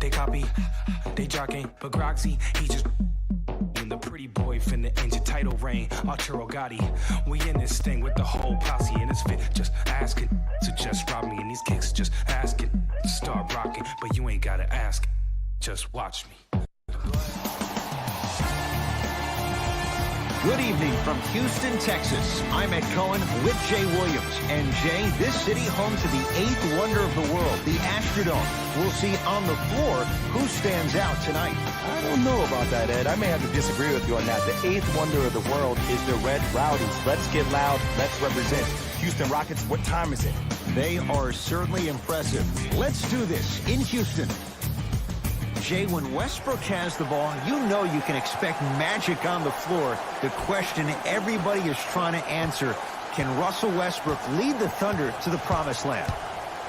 They copy, they jocking, but Groxy, he just and the pretty boy finna end your title reign. Arturo Gotti, we in this thing with the whole posse and it's fit. Just asking to just rob me and these kicks just asking to start rocking, but you ain't gotta ask. Just watch me. Good evening from Houston, Texas. I'm Ed Cohen with Jay Williams. And Jay, this city home to the eighth wonder of the world, the Astrodome. We'll see on the floor who stands out tonight. I don't know about that, Ed. I may have to disagree with you on that. The eighth wonder of the world is the Red Rowdies. Let's get loud. Let's represent. Houston Rockets, what time is it? They are certainly impressive. Let's do this in Houston. Jay, when Westbrook has the ball, you know you can expect magic on the floor. The question everybody is trying to answer, can Russell Westbrook lead the Thunder to the promised land?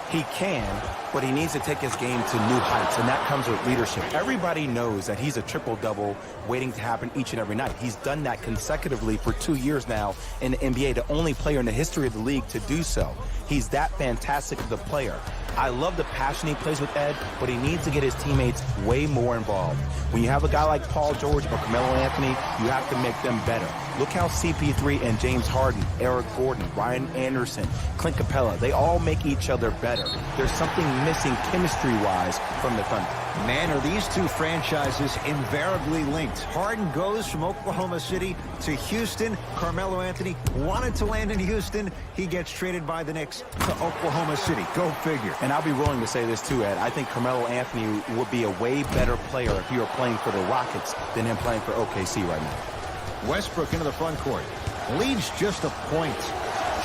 He can, but he needs to take his game to new heights, and that comes with leadership. Everybody knows that he's a triple-double waiting to happen each and every night. He's done that consecutively for 2 years now in the NBA, the only player in the history of the league to do so. He's that fantastic of the player. I love the passion he plays with, Ed, but he needs to get his teammates way more involved. When you have a guy like Paul George or Carmelo Anthony, you have to make them better. Look how CP3 and James Harden, Eric Gordon, Ryan Anderson, Clint Capella, they all make each other better. There's something missing chemistry-wise from the Thunder. Man, are these two franchises invariably linked. Harden goes from Oklahoma City to Houston. Carmelo Anthony wanted to land in Houston. He gets traded by the Knicks to Oklahoma City. Go figure. And I'll be willing to say this too, Ed. I think Carmelo Anthony would be a way better player if he were playing for the Rockets than him playing for OKC right now. Westbrook into the front court. Leads just a point.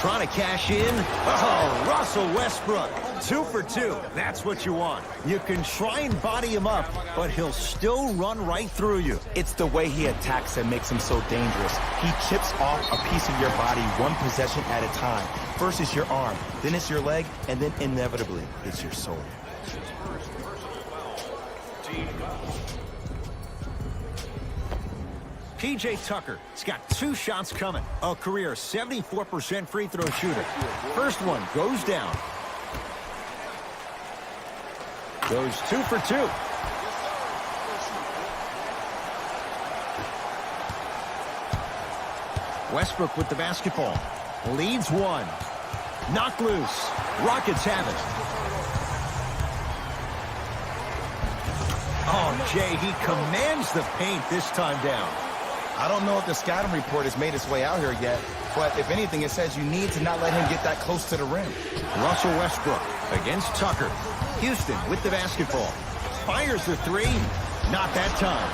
Trying to cash in. Oh, Russell Westbrook. 2 for 2. That's what you want. You can try and body him up, but he'll still run right through you. It's the way he attacks that makes him so dangerous. He chips off a piece of your body one possession at a time. First it's your arm, then it's your leg, and then inevitably it's your soul. P.J. Tucker has got 2 shots coming. A career 74% free throw shooter. First one goes down. Goes 2 for 2. Westbrook with the basketball. Leads one. Knocked loose. Rockets have it. Oh, Jay, he commands the paint this time down. I don't know if the scouting report has made its way out here yet, but if anything, it says you need to not let him get that close to the rim. Russell Westbrook against Tucker. Houston with the basketball. Fires the 3. Not that time.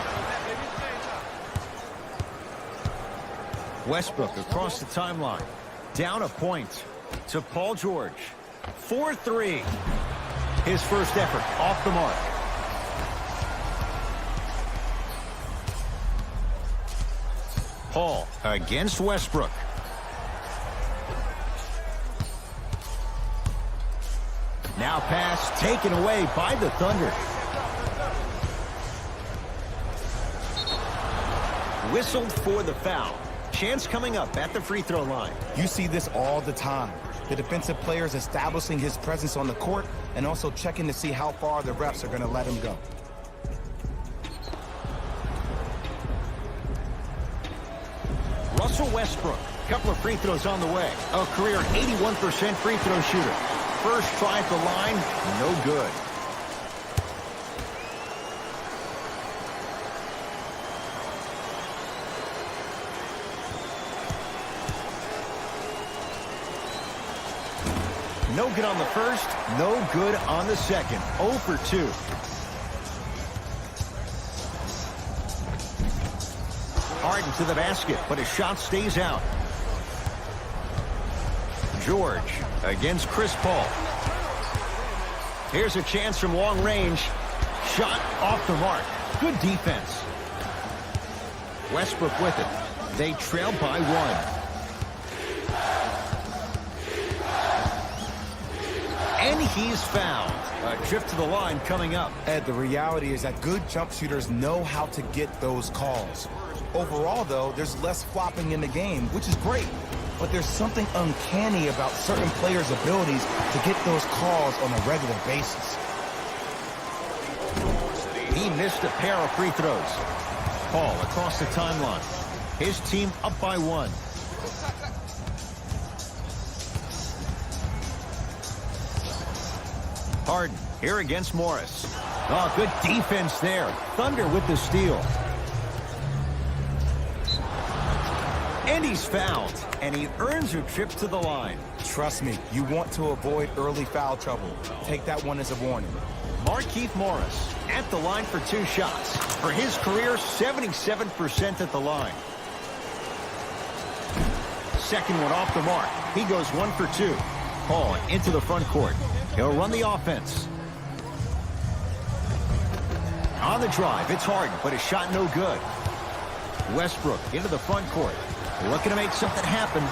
Westbrook across the timeline. Down a point to Paul George. 4-3. His first effort off the mark. Paul against Westbrook. Now pass taken away by the Thunder. Whistled for the foul. Chance coming up at the free throw line. You see this all the time. The defensive players establishing his presence on the court and also checking to see how far the refs are going to let him go. Russell Westbrook, couple of free throws on the way. A career 81% free throw shooter. First try at the line, no good. No good on the first, no good on the second. 0 for 2. Harden to the basket, but his shot stays out. George against Chris Paul. Here's a chance from long range. Shot off the mark. Good defense. Westbrook with it. They trail by 1. And he's fouled. A trip to the line coming up. Ed, the reality is that good jump shooters know how to get those calls. Overall, though, there's less flopping in the game, which is great. But there's something uncanny about certain players' abilities to get those calls on a regular basis. He missed a pair of free throws. Paul across the timeline. His team up by 1. Harden here against Morris. Oh, good defense there. Thunder with the steal. And he's fouled, and he earns a trip to the line. Trust me, you want to avoid early foul trouble. Take that one as a warning. Markieff Morris at the line for 2 shots. For his career, 77% at the line. Second one off the mark. He goes 1 for 2. Paul into the front court. He'll run the offense. On the drive, it's Harden, but his shot no good. Westbrook into the front court. Looking to make something happen.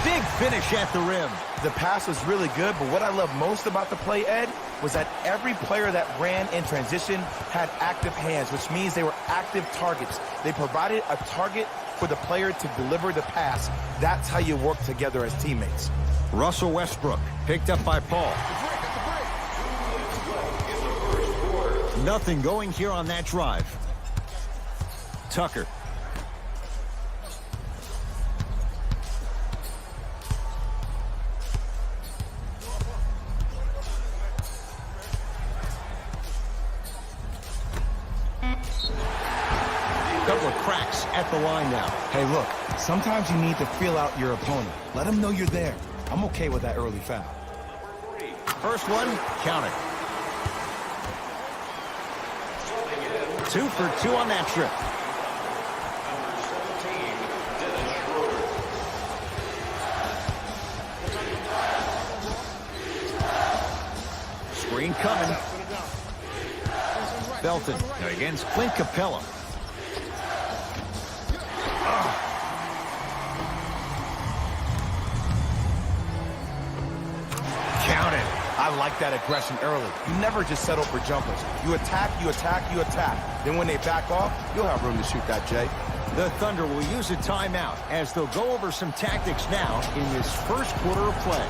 Big finish at the rim. The pass was really good, but what I love most about the play, Ed, was that every player that ran in transition had active hands, which means they were active targets. They provided a target for the player to deliver the pass. That's how you work together as teammates. Russell Westbrook picked up by Paul. Nothing going here on that drive. Tucker. Couple of cracks at the line now. Hey, look, sometimes you need to feel out your opponent. Let them know you're there. I'm okay with that early foul. First one, count it. 2 for 2 on that trip. Screen coming. Felton against Clint Capella. Count it. I like that aggression early. You never just settle for jumpers. You attack, you attack, you attack. Then when they back off, you'll have room to shoot that, Jay. The Thunder will use a timeout as they'll go over some tactics now in this first quarter of play.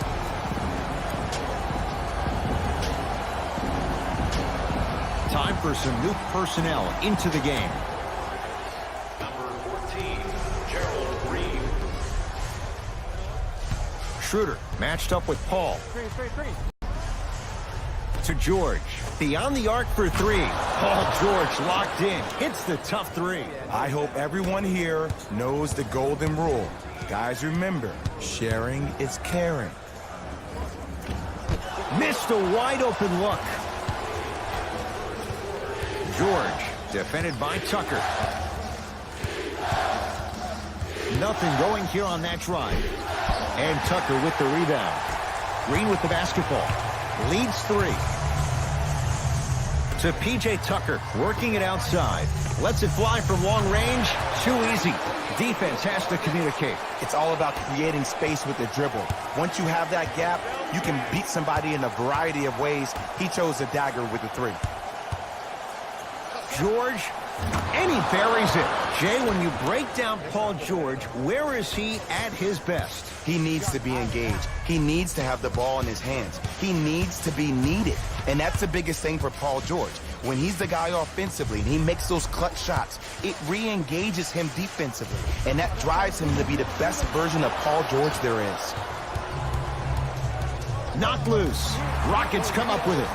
Time for some new personnel into the game. Number 14, Gerald Green. Schroeder matched up with Paul. To George. Beyond the arc for 3. Paul George locked in. Hits the tough 3. I hope everyone here knows the golden rule. Guys, remember, sharing is caring. Missed a wide open look. George defended by Tucker. Nothing going here on that drive. And Tucker with the rebound. Green with the basketball. Leads 3. To P.J. Tucker, working it outside. Lets it fly from long range. Too easy. Defense has to communicate. It's all about creating space with the dribble. Once you have that gap, you can beat somebody in a variety of ways. He chose the dagger with the 3. George, and he buries it. Jay, when you break down Paul George, where is he at his best? He needs to be engaged. He needs to have the ball in his hands. He needs to be needed. And that's the biggest thing for Paul George. When he's the guy offensively and he makes those clutch shots, it re-engages him defensively. And that drives him to be the best version of Paul George there is. Knocked loose. Rockets come up with it.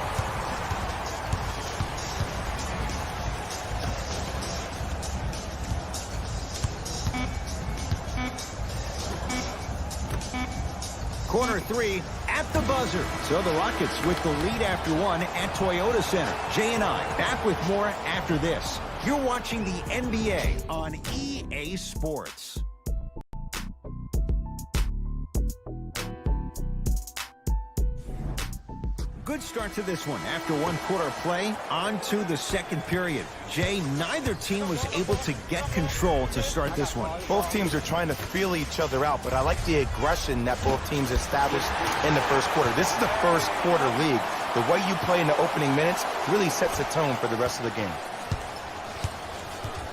Corner 3 at the buzzer. So the Rockets with the lead after 1 at Toyota Center. Jay and I back with more after this. You're watching the NBA on EA Sports. Good start to this one. After 1 quarter of play, on to the second period. Jay, neither team was able to get control to start this one. Both teams are trying to feel each other out, but I like the aggression that both teams established in the first quarter. This is the first quarter league. The way you play in the opening minutes really sets the tone for the rest of the game.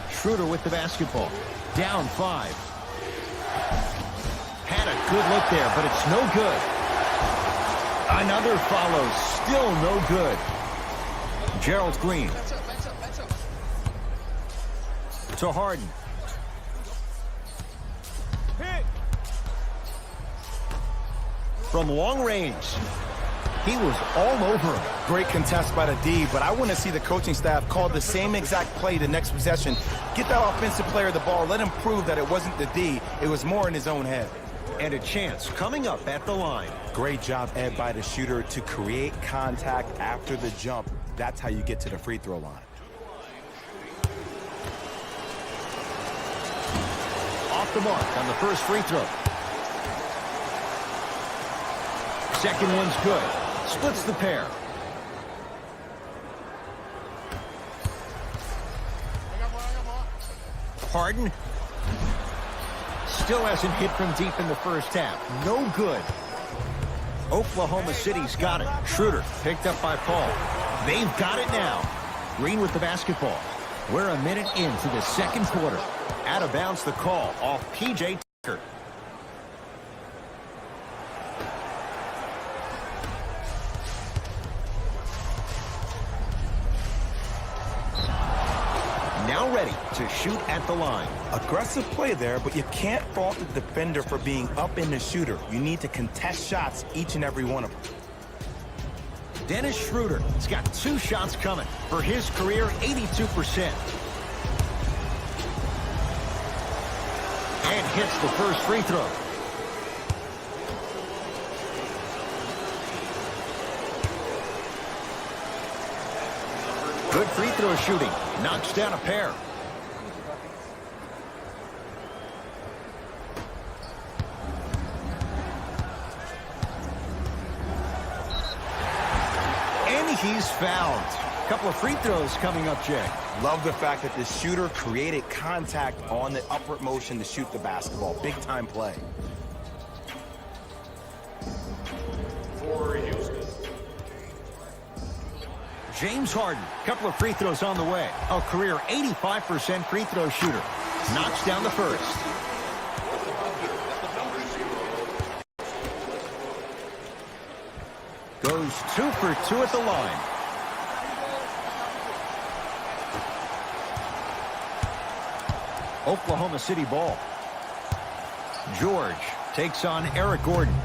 Schroeder with the basketball. Down 5. Had a good look there, but it's no good. Another follow, still no good. Gerald Green. To Harden. From long range. He was all over him. Great contest by the D, but I want to see the coaching staff call the same exact play the next possession. Get that offensive player the ball. Let him prove that it wasn't the D. It was more in his own head. And a chance coming up at the line. Great job, Ed, by the shooter to create contact after the jump. That's how you get to the free throw line. Off the mark on the first free throw. Second one's good. Splits the pair. Harden. Still hasn't hit from deep in the first half. No good. Oklahoma City's got it. Schroeder picked up by Paul. They've got it now. Green with the basketball. We're a minute into the second quarter. Out of bounds the call off P.J. Tucker. Now ready to shoot at the line. Aggressive play there, but you can't fault the defender for being up in the shooter. You need to contest shots, each and every one of them. Dennis Schroeder has got 2 shots coming. For his career, 82%. And hits the first free throw. Good free throw shooting. Knocks down a pair. And he's fouled. Couple of free throws coming up, Jay. Love the fact that the shooter created contact on the upward motion to shoot the basketball. Big time play. For Houston. James Harden, couple of free throws on the way. A career 85% free throw shooter. Knocks down the first. Goes 2 for 2 at the line. Oklahoma City ball. George takes on Eric Gordon.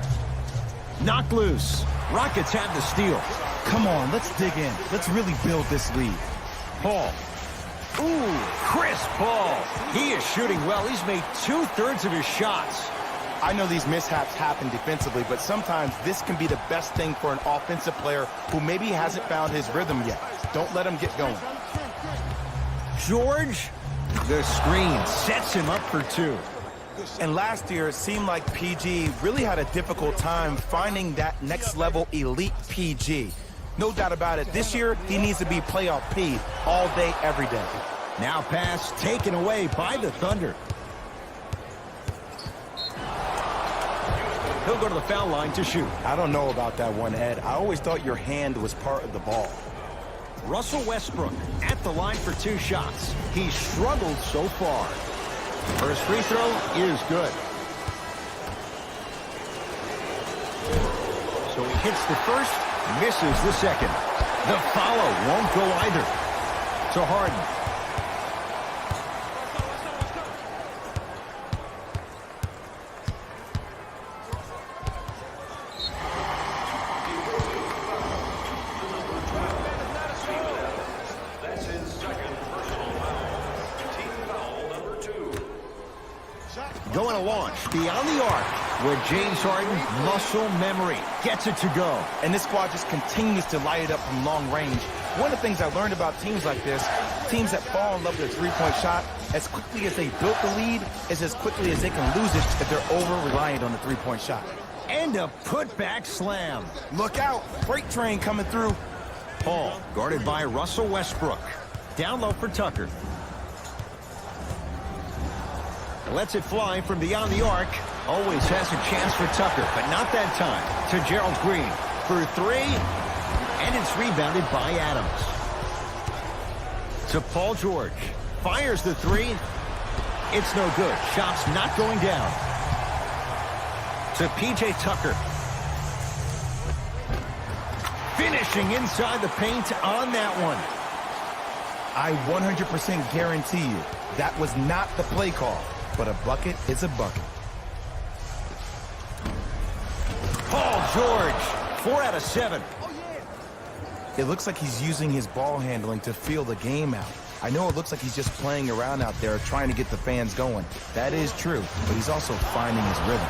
Knocked loose. Rockets have the steal. Come on, let's dig in. Let's really build this lead. Paul. Ooh, Chris Paul. He is shooting well. He's made 2/3 of his shots. I know these mishaps happen defensively, but sometimes this can be the best thing for an offensive player who maybe hasn't found his rhythm yet. Don't let him get going. George, the screen sets him up for 2. And last year, it seemed like PG really had a difficult time finding that next level elite PG. No doubt about it. This year, he needs to be playoff P all day, every day. Now pass taken away by the Thunder. He'll go to the foul line to shoot. I don't know about that one, Ed. I always thought your hand was part of the ball. Russell Westbrook at the line for 2 shots. He's struggled so far. First free throw is good. So he hits the first, misses the second. The follow won't go either. To Harden. That's his second personal foul. Team foul number 2. Going to launch beyond the arc where James Harden, muscle memory, gets it to go. And this squad just continues to light it up from long range. One of the things I learned about teams like this, teams that fall in love with a three-point shot, as quickly as they built the lead, is as quickly as they can lose it if they're over-reliant on the three-point shot. And a putback slam. Look out, freight train coming through. Paul guarded by Russell Westbrook. Down low for Tucker. Lets it fly from beyond the arc. Always has a chance for Tucker, but not that time. To Gerald Green for 3. And it's rebounded by Adams. To Paul George. Fires the 3. It's no good. Shot's not going down. To P.J. Tucker. Finish. Dishing inside the paint on that one. I 100% guarantee you that was not the play call, but a bucket is a bucket. Paul George, 4 out of 7. It looks like he's using his ball handling to feel the game out. I know it looks like he's just playing around out there trying to get the fans going. That is true, but he's also finding his rhythm.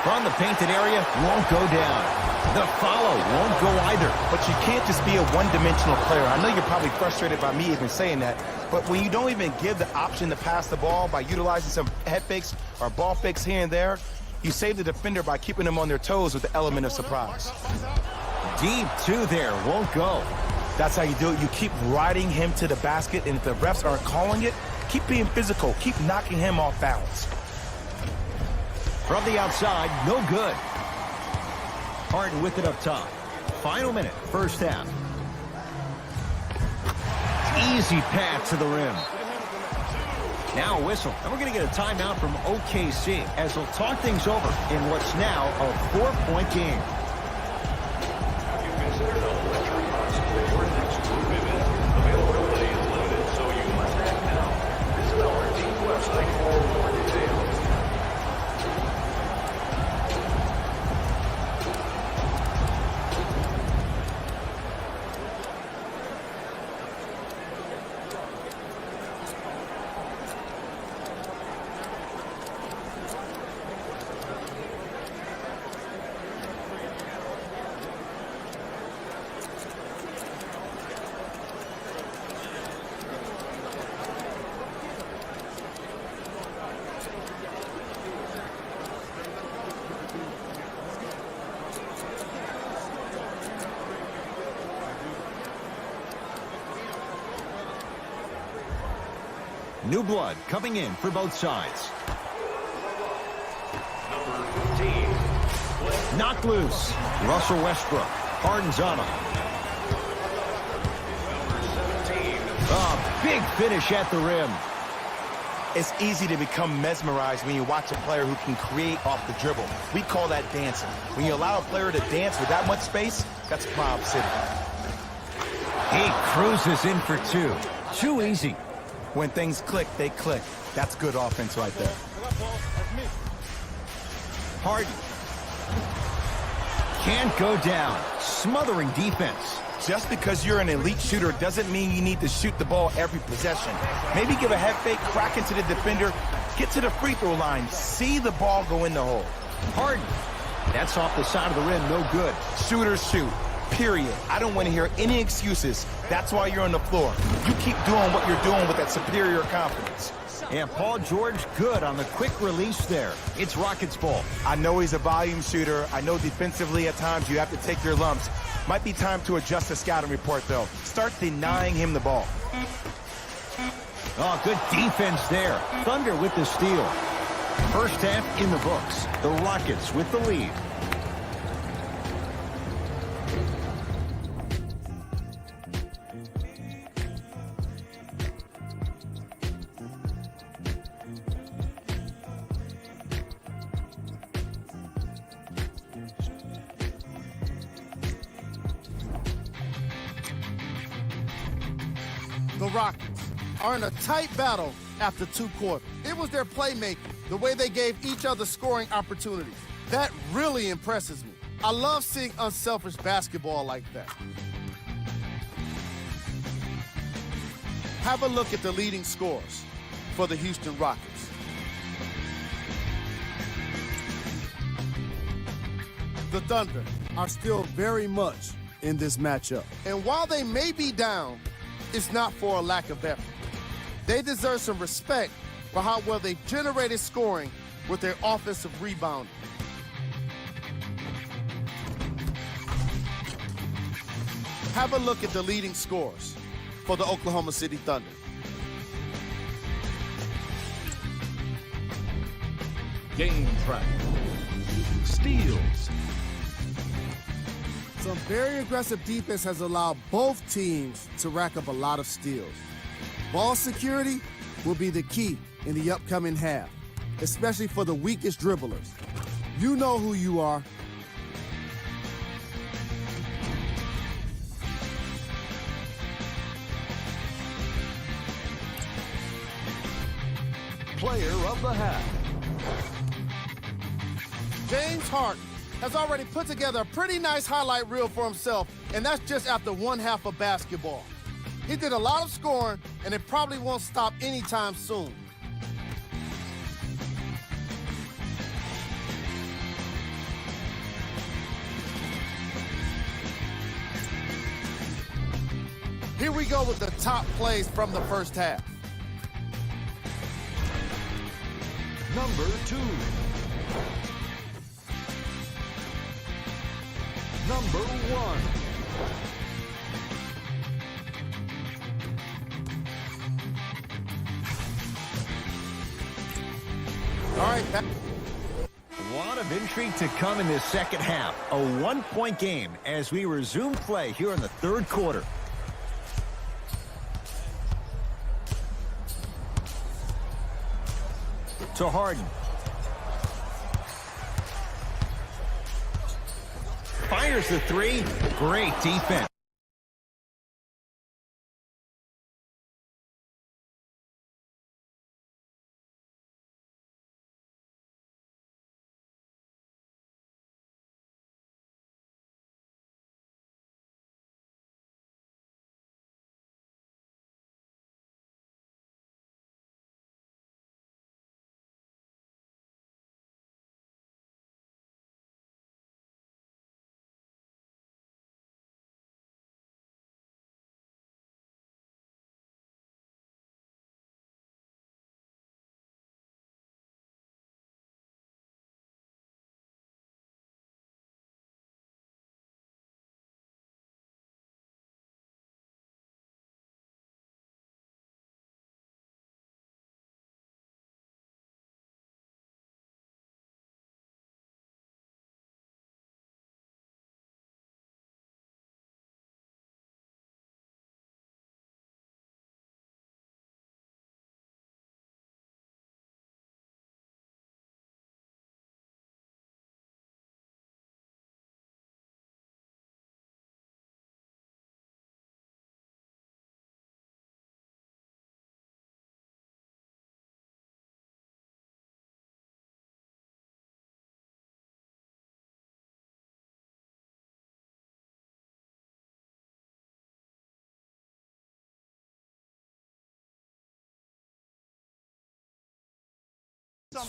From the painted area, won't go down. The follow won't go either. But you can't just be a one-dimensional player. I know you're probably frustrated by me even saying that, but when you don't even give the option to pass the ball by utilizing some head fakes or ball fakes here and there, you save the defender by keeping them on their toes with the element of surprise. Deep two there, won't go. That's how you do it. You keep riding him to the basket, and if the refs aren't calling it, keep being physical. Keep knocking him off balance. From the outside, no good. Harden with it up top. Final minute, first half. Easy pass to the rim. Now a whistle, and we're going to get a timeout from OKC as they'll talk things over in what's now a 4-point game. Have you considered how electric possibly your next move is? Availability is limited, so you must act now. Visit our team website for more details. New blood coming in for both sides. Number 15. Knocked loose. Russell Westbrook. Harden's on him. A big finish at the rim. It's easy to become mesmerized when you watch a player who can create off the dribble. We call that dancing. When you allow a player to dance with that much space, that's Prob City. He cruises in for two. Too easy. When things click, they click. That's good offense right there. Harden. Can't go down. Smothering defense. Just because you're an elite shooter doesn't mean you need to shoot the ball every possession. Maybe give a head fake, crack into the defender, get to the free throw line, see the ball go in the hole. Harden. That's off the side of the rim, no good. Shooters shoot, period. I don't want to hear any excuses. That's why you're on the floor. You keep doing what you're doing with that superior confidence. And Paul George good on the quick release there. It's Rockets ball. I know he's a volume shooter. I know defensively at times you have to take your lumps. Might be time to adjust the scouting report, though. Start denying him the ball. Oh, good defense there. Thunder with the steal. First half in the books. The Rockets with the lead. The Rockets are in a tight battle after two quarters. It was their playmaking, the way they gave each other scoring opportunities. That really impresses me. I love seeing unselfish basketball like that. Have a look at the leading scorers for the Houston Rockets. The Thunder are still very much in this matchup. And while they may be down, it's not for a lack of effort. They deserve some respect for how well they generated scoring with their offensive rebounding. Have a look at the leading scorers for the Oklahoma City Thunder. Game track. Steals. Some very aggressive defense has allowed both teams to rack up a lot of steals. Ball security will be the key in the upcoming half. especially for the weakest dribblers. You know who you are. Player of the half. James Harden has already put together a pretty nice highlight reel for himself, and that's just after one half of basketball. He did a lot of scoring, and it probably won't stop anytime soon. Here we go with the top plays from the first half. Number 2. Number 1. All right, A lot of intrigue to come in this second half. A one-point game as we resume play here in the third quarter. To Harden. Fires the three. Great defense.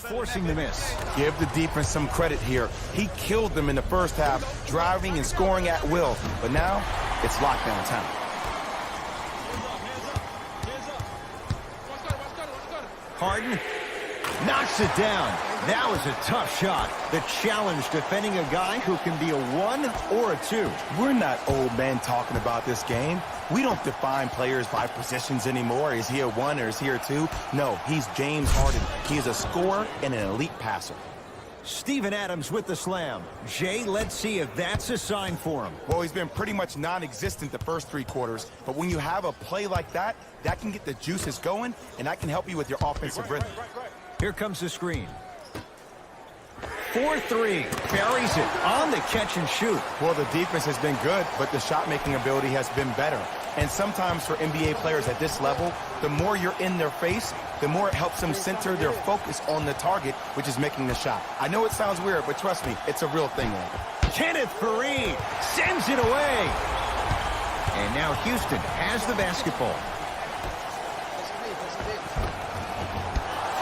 Forcing the miss. Give the defense some credit here. He killed them in the first half, driving and scoring at will. But now, it's lockdown time. Harden knocks it down. That was a tough shot. The challenge defending a guy who can be a 1 or a 2. We're not old men talking about this game. We don't define players by positions anymore. Is he a 1 or is he a 2? No, he's James Harden. He is a scorer and an elite passer. Steven Adams with the slam. Jay, let's see if that's a sign for him. Well, he's been pretty much non-existent the first 3 quarters, but when you have a play like that, that can get the juices going, and that can help you with your offensive rhythm. Here comes the screen. 4-3. Buries it on the catch and shoot. Well, the defense has been good, but the shot-making ability has been better. And sometimes for NBA players at this level, the more you're in their face, the more it helps them center their focus on the target, which is making the shot. I know it sounds weird, but trust me, it's a real thing, man. Kenneth Faried sends it away. And now Houston has the basketball.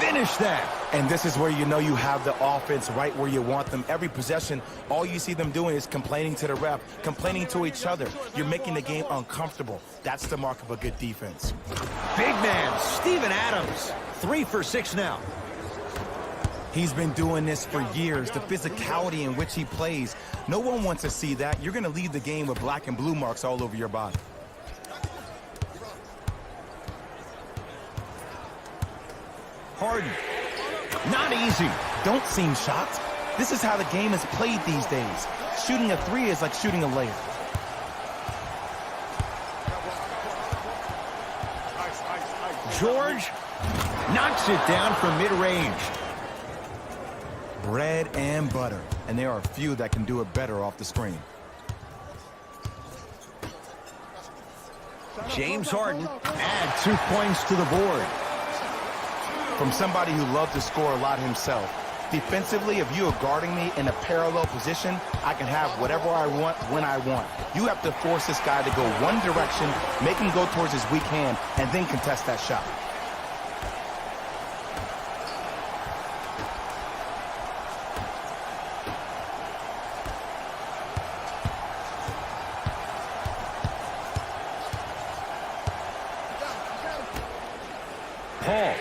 Finish that. And this is where you know you have the offense right where you want them. Every possession, all you see them doing is complaining to the ref, complaining to each other. You're making the game uncomfortable. That's the mark of a good defense. Big man, Steven Adams. 3 for 6 now. He's been doing this for years, the physicality in which he plays. No one wants to see that. You're going to leave the game with black and blue marks all over your body. Harden. Not easy. Don't seem shocked. This is how the game is played these days. Shooting a 3 is like shooting a layup. George knocks it down from mid-range. Bread and butter. And there are a few that can do it better off the screen. James Harden add 2 points to the board. From somebody who loves to score a lot himself. Defensively, if you are guarding me in a parallel position, I can have whatever I want when I want. You have to force this guy to go one direction, make him go towards his weak hand, and then contest that shot. Paul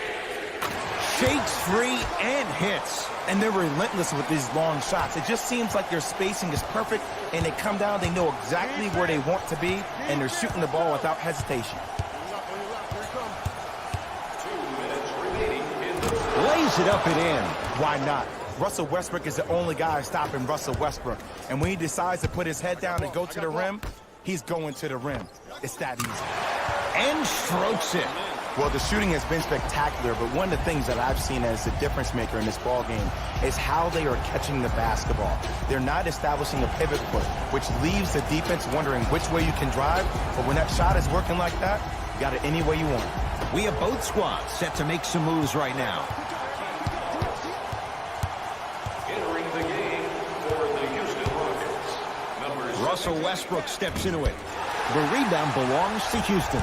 shakes free and hits. And they're relentless with these long shots. It just seems like their spacing is perfect, and they come down, they know exactly where they want to be, and they're shooting the ball without hesitation. 2 minutes remaining in the Lays it up and in. Why not? Russell Westbrook is the only guy stopping Russell Westbrook. And when he decides to put his head down and go to the rim, he's going to the rim. It's that easy. And strokes it. Well, the shooting has been spectacular, but one of the things that I've seen as the difference maker in this ball game is how they are catching the basketball. They're not establishing a pivot foot, which leaves the defense wondering which way you can drive, but when that shot is working like that, you got it any way you want. We have both squads set to make some moves right now. entering the game for the Houston Rockets. Number Russell Westbrook steps into it. The rebound belongs to Houston.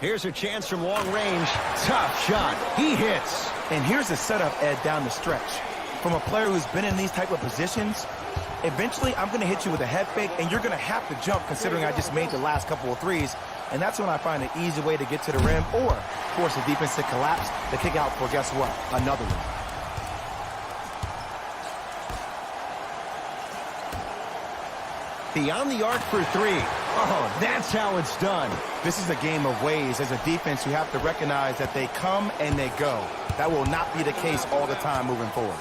Here's a chance from long range. Tough shot. He hits. And here's the setup, Ed, down the stretch. From a player who's been in these type of positions, eventually I'm going to hit you with a head fake, and you're going to have to jump considering I just made the last couple of threes. And that's when I find an easy way to get to the rim or force the defense to collapse to kick out for, guess what, another one. Beyond the arc for three. Oh, that's how it's done. This is a game of ways. As a defense, you have to recognize that they come and they go. That will not be the case all the time moving forward.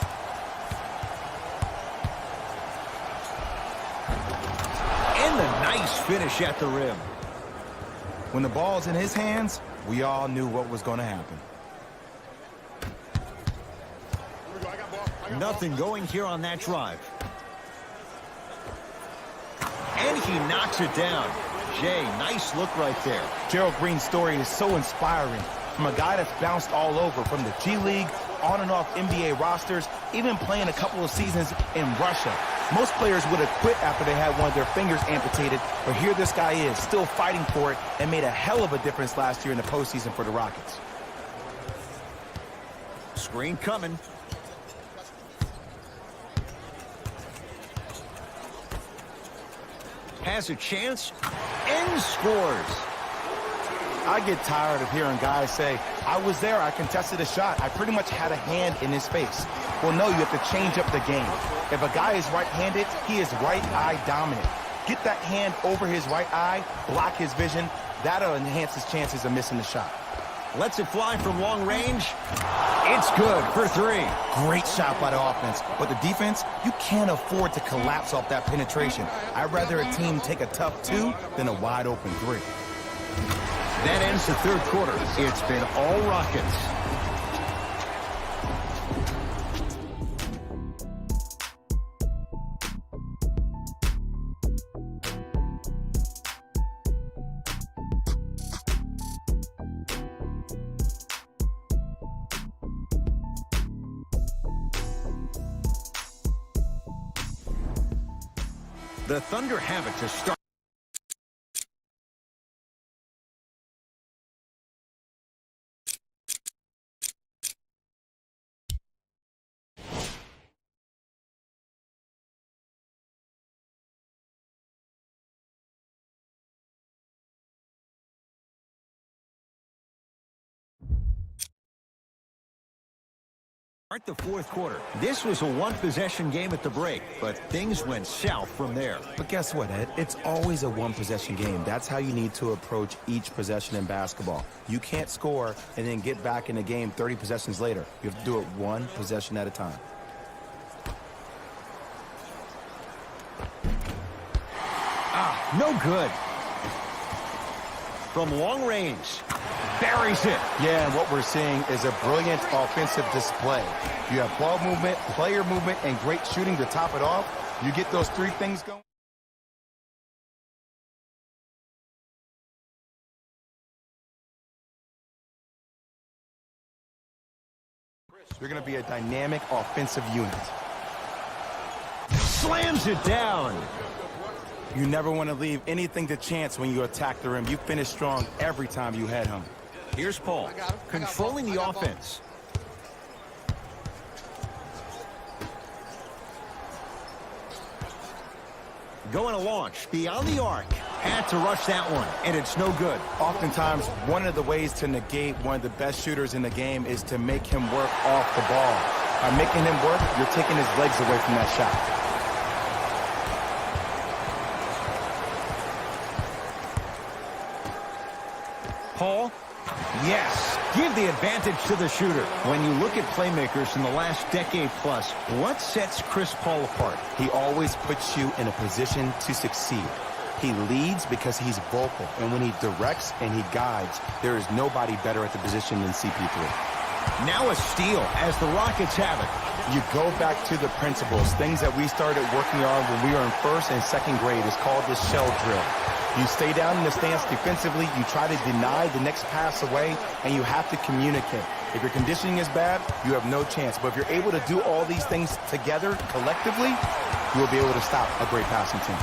And the nice finish at the rim. When the ball's in his hands, we all knew what was going to happen. Nothing going here on that drive. And he knocks it down. Jay, nice look right there. Gerald Green's story is so inspiring. From a guy that's bounced all over, from the G League, on and off NBA rosters, even playing a couple of seasons in Russia. Most players would have quit after they had one of their fingers amputated, but here this guy is, still fighting for it, and made a hell of a difference last year in the postseason for the Rockets. Screen coming. Has a chance and scores. I get tired of hearing guys say, I was there, I contested a shot, I pretty much had a hand in his face. Well, no, you have to change up the game. If a guy is right-handed, he is right eye dominant. Get that hand over his right eye, block his vision. That'll enhance his chances of missing the shot. Lets it fly from long range. It's good for three. Great shot by the offense. But the defense, you can't afford to collapse off that penetration. I'd rather a team take a tough two than a wide open three. That ends the third quarter. It's been all Rockets. The Thunder have it to start. The fourth quarter. This was a one-possession game at the break, but things went south from there. But guess what, Ed? It's always a one-possession game. That's how you need to approach each possession in basketball. You can't score and then get back in the game 30 possessions later. You have to do it one possession at a time. No good. From long range. buries it. Yeah, and what we're seeing is a brilliant offensive display. You have ball movement, player movement, and great shooting to top it off. You get those three things going. You're going to be a dynamic offensive unit. Slams it down. You never want to leave anything to chance when you attack the rim. You finish strong every time you head home. Here's Paul, controlling the offense. Going to launch beyond the arc. Had to rush that one, and it's no good. Oftentimes, one of the ways to negate one of the best shooters in the game is to make him work off the ball. By making him work, you're taking his legs away from that shot. Paul, yes, give the advantage to the shooter. When you look at playmakers in the last decade plus, what sets Chris Paul apart? He always puts you in a position to succeed. He leads because he's vocal, and when he directs and he guides, there is nobody better at the position than CP3. Now a steal as the Rockets have it. You go back to the principles, things that we started working on when we were in first and second grade. Is called the shell drill. You stay down in the stance defensively, you try to deny the next pass away, and you have to communicate. If your conditioning is bad, you have no chance. But if you're able to do all these things together, collectively, you will be able to stop a great passing team.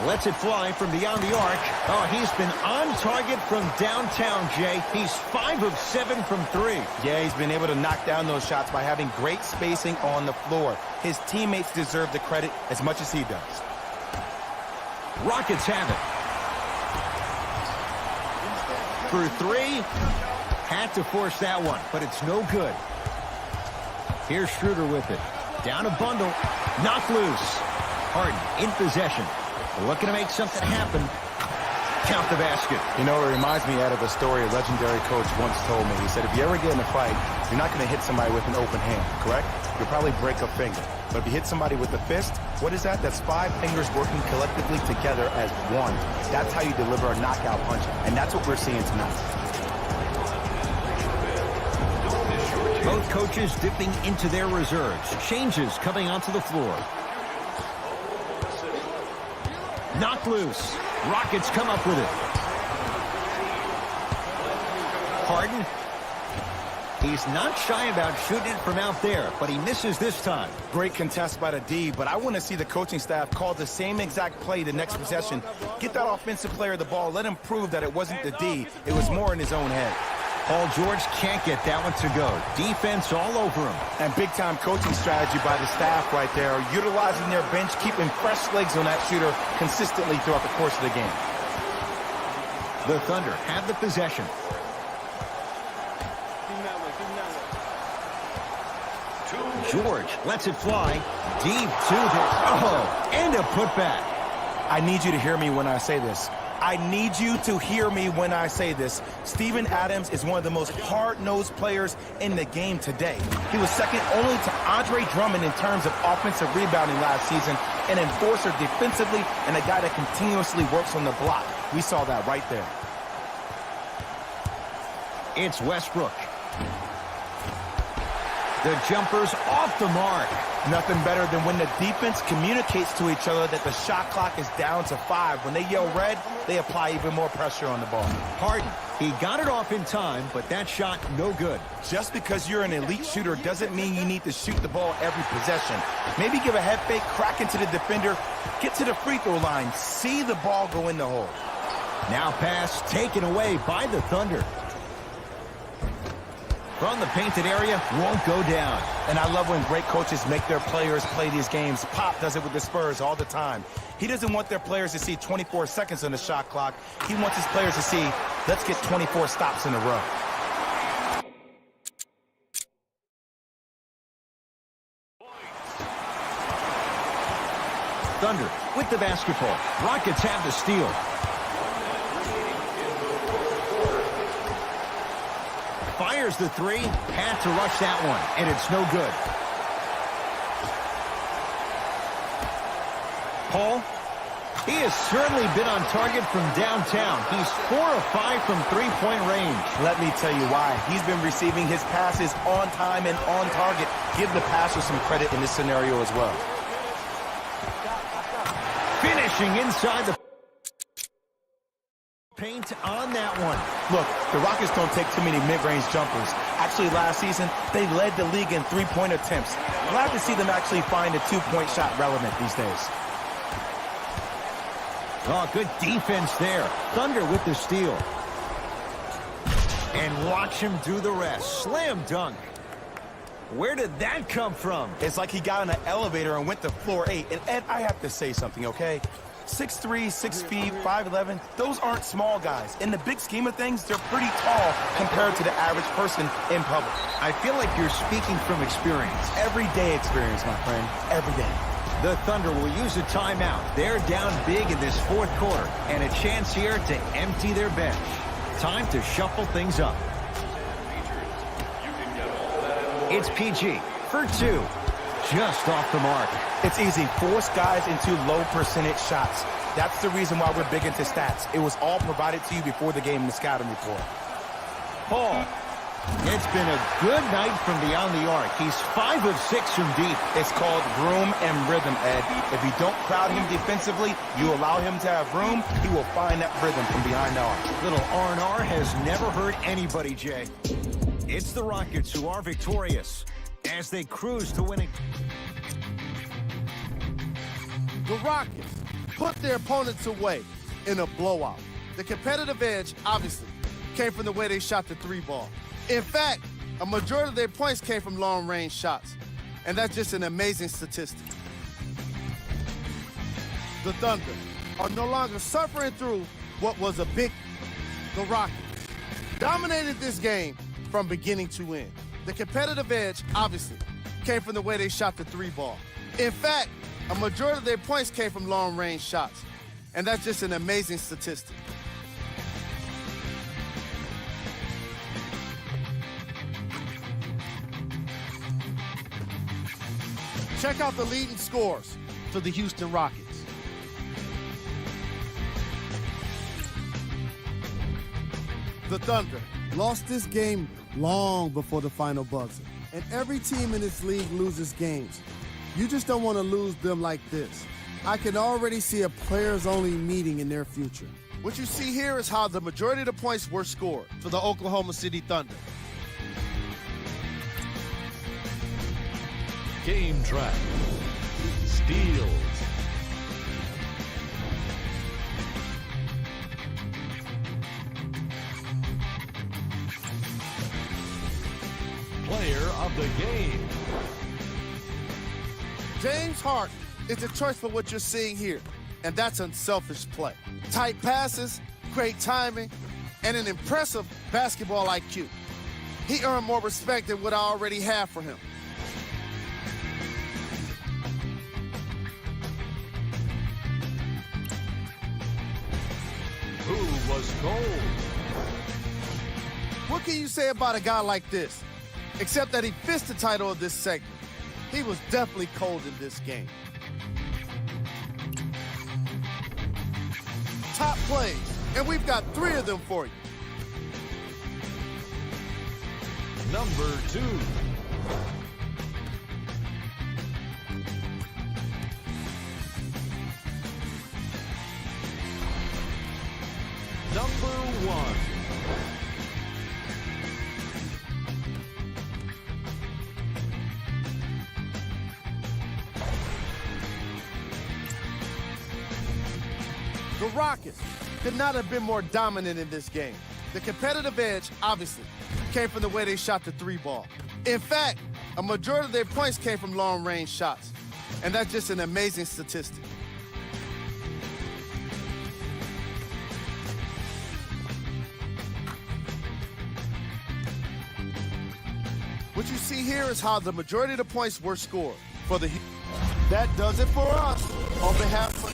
Lets it fly from beyond the arc. Oh, he's been on target from downtown, Jay. He's 5 of 7 from 3. Yeah, he's been able to knock down those shots by having great spacing on the floor. His teammates deserve the credit as much as he does. Rockets have it. For 3. Had to force that one, but it's no good. Here's Schroeder with it. Down a bundle. Knocked loose. Harden in possession. Looking to make something happen. Count the basket. You know, it reminds me out of a story a legendary coach once told me. He said, if you ever get in a fight, you're not going to hit somebody with an open hand, correct? You'll probably break a finger. But if you hit somebody with a fist, what is that? That's 5 fingers working collectively together as one. That's how you deliver a knockout punch, and that's what we're seeing tonight. Both coaches dipping into their reserves. Changes coming onto the floor. Knocked loose. Rockets come up with it. Harden. He's not shy about shooting it from out there, but he misses this time. Great contest by the D, but I want to see the coaching staff call the same exact play the next possession. Get that offensive player the ball. Let him prove that it wasn't the D. It was more in his own head. Paul George can't get that one to go. Defense all over him. And big-time coaching strategy by the staff right there, utilizing their bench, keeping fresh legs on that shooter consistently throughout the course of the game. The Thunder have the possession. George lets it fly. Deep to the... Oh, and a putback. I need you to hear me when I say this. I need you to hear me when I say this. Steven Adams is one of the most hard-nosed players in the game today. He was second only to Andre Drummond in terms of offensive rebounding last season, an enforcer defensively, and a guy that continuously works on the block. We saw that right there. It's Westbrook. The jumper's off the mark. Nothing better than when the defense communicates to each other that the shot clock is down to 5. When they yell red, they apply even more pressure on the ball. Harden, he got it off in time, but that shot no good. Just because you're an elite shooter doesn't mean you need to shoot the ball every possession. Maybe give a head fake, crack into the defender, get to the free throw line, see the ball go in the hole. Now pass taken away by the Thunder. From the painted area, won't go down. And I love when great coaches make their players play these games. Pop does it with the Spurs all the time. He doesn't want their players to see 24 seconds on the shot clock. He wants his players to see, let's get 24 stops in a row. Thunder with the basketball. Rockets have the steal. Fires the 3, had to rush that one, and it's no good. Paul He has certainly been on target from downtown. He's 4 of 5 from three-point range. Let me tell you why. He's been receiving his passes on time and on target. Give the passer some credit in this scenario as well. Finishing inside the paint on that one. Look, the Rockets don't take too many mid-range jumpers. Actually, last season, they led the league in three-point attempts. Glad to see them actually find a two-point shot relevant these days. Oh, good defense there. Thunder with the steal. And watch him do the rest. Slam dunk. Where did that come from? It's like he got in an elevator and went to floor 8. And Ed, I have to say something, okay? 6'3", 6 feet, 5'11", those aren't small guys. In the big scheme of things, they're pretty tall compared to the average person in public. I feel like you're speaking from experience. Everyday experience, my friend. Every day. The Thunder will use a timeout. They're down big in this fourth quarter, and a chance here to empty their bench. Time to shuffle things up. It's PG for 2. Just off the mark. It's easy. Force guys into low percentage shots. That's the reason why we're big into stats. It was all provided to you before the game in the scouting report. Paul. It's been a good night from beyond the arc. He's 5 of 6 from deep. It's called room and rhythm, Ed. If you don't crowd him defensively, you allow him to have room, he will find that rhythm from behind the arc. Little R&R has never hurt anybody, Jay. It's the Rockets who are victorious as they cruise to winning. The Rockets put their opponents away in a blowout. The competitive edge, obviously, came from the way they shot the three ball. In fact, a majority of their points came from long-range shots, and that's just an amazing statistic. The Thunder are no longer suffering through what was a big... The Rockets dominated this game from beginning to end. The competitive edge, obviously, came from the way they shot the three ball. In fact, a majority of their points came from long-range shots, and that's just an amazing statistic. Check out the leading scores for the Houston Rockets. The Thunder lost this game long before the final buzzer. And every team in this league loses games. You just don't want to lose them like this. I can already see a players-only meeting in their future. What you see here is how the majority of the points were scored for the Oklahoma City Thunder. Game track. Steals. Player of the game. James Harden is the choice for what you're seeing here, and that's unselfish play. Tight passes, great timing, and an impressive basketball IQ. He earned more respect than what I already have for him. Who was cold? What can you say about a guy like this? Except that he fits the title of this segment. He was definitely cold in this game. Top plays, and we've got 3 of them for you. Number 2. Number 1. The Rockets could not have been more dominant in this game. The competitive edge, obviously, came from the way they shot the three ball. In fact, a majority of their points came from long-range shots, and that's just an amazing statistic. What you see here is how the majority of the points were scored for the... That does it for us. On behalf of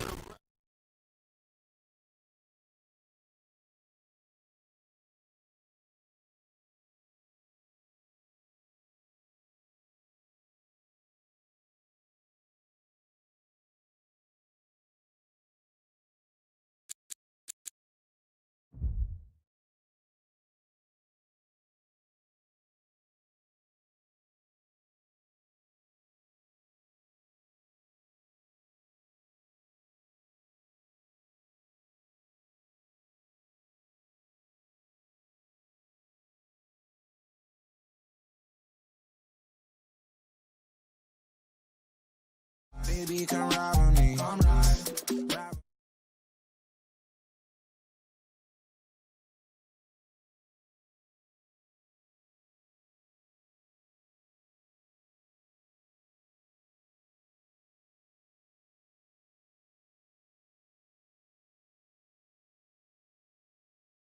Baby, come ride with me.